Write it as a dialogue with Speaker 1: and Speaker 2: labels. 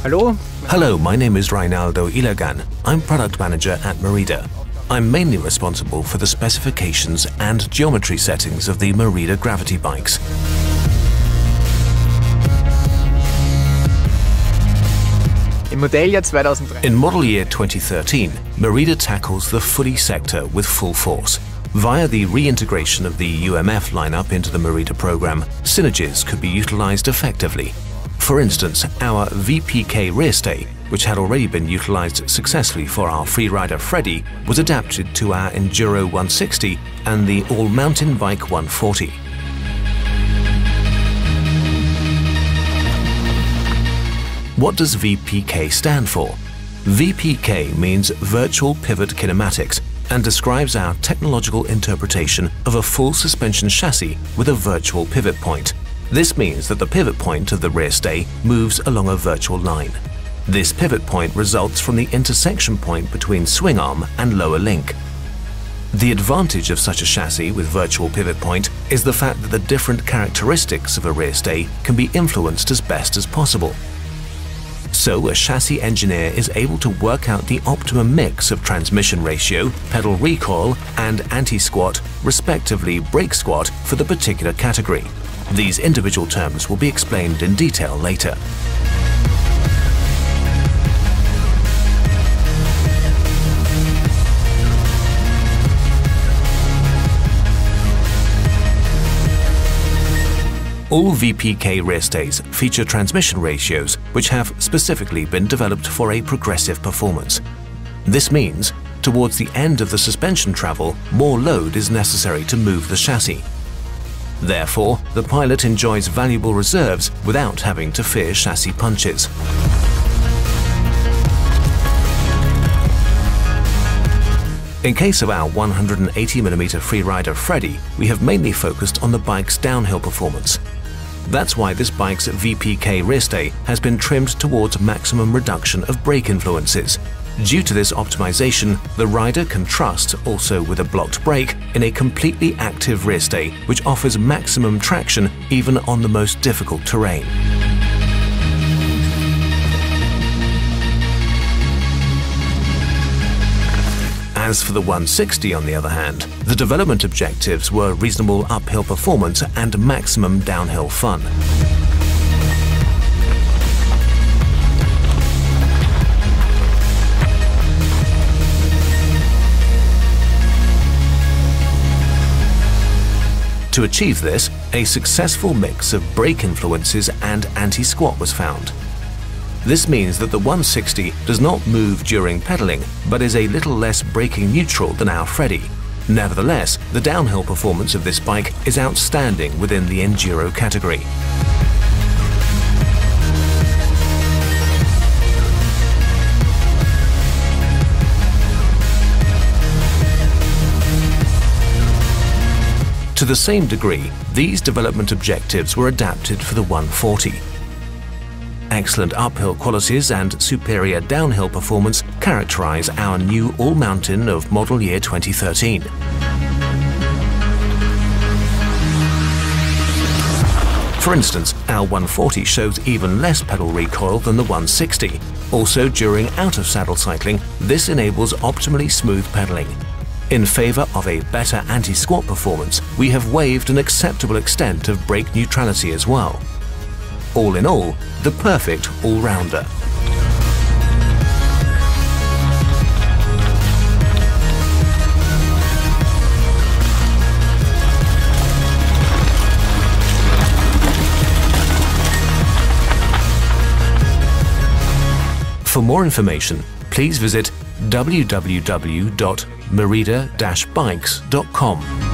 Speaker 1: Hello, my name is Reinaldo Ilagan. I'm product manager at Merida. I'm mainly responsible for the specifications and geometry settings of the Merida gravity bikes.
Speaker 2: In
Speaker 1: model year 2013, Merida tackles the fully sector with full force. Via the reintegration of the UMF lineup into the Merida program, synergies could be utilized effectively. For instance, our VPK rear stay, which had already been utilized successfully for our freerider Freddy, was adapted to our Enduro 160 and the all-mountain bike 140. What does VPK stand for? VPK means Virtual Pivot Kinematics and describes our technological interpretation of a full suspension chassis with a virtual pivot point. This means that the pivot point of the rear stay moves along a virtual line. This pivot point results from the intersection point between swing arm and lower link. The advantage of such a chassis with virtual pivot point is the fact that the different characteristics of a rear stay can be influenced as best as possible. So a chassis engineer is able to work out the optimum mix of transmission ratio, pedal recoil, and anti-squat, respectively brake squat, for the particular category. These individual terms will be explained in detail later. All VPK rear stays feature transmission ratios which have specifically been developed for a progressive performance. This means, towards the end of the suspension travel, more load is necessary to move the chassis. Therefore, the pilot enjoys valuable reserves without having to fear chassis punches. In case of our 180mm freerider Freddy, we have mainly focused on the bike's downhill performance. That's why this bike's VPK rear stay has been trimmed towards maximum reduction of brake influences. Due to this optimization, the rider can trust, also with a blocked brake, in a completely active rear stay which offers maximum traction even on the most difficult terrain. As for the 160, on the other hand, the development objectives were reasonable uphill performance and maximum downhill fun. To achieve this, a successful mix of brake influences and anti-squat was found. This means that the 160 does not move during pedaling, but is a little less braking neutral than our Freddy. Nevertheless, the downhill performance of this bike is outstanding within the enduro category. To the same degree, these development objectives were adapted for the 140. Excellent uphill qualities and superior downhill performance characterize our new all-mountain of model year 2013. For instance, our 140 shows even less pedal recoil than the 160. Also, during out-of-saddle cycling, this enables optimally smooth pedaling. In favor of a better anti-squat performance, we have waived an acceptable extent of brake neutrality as well. All in all, the perfect all-rounder. For more information, please visit www.merida-bikes.com.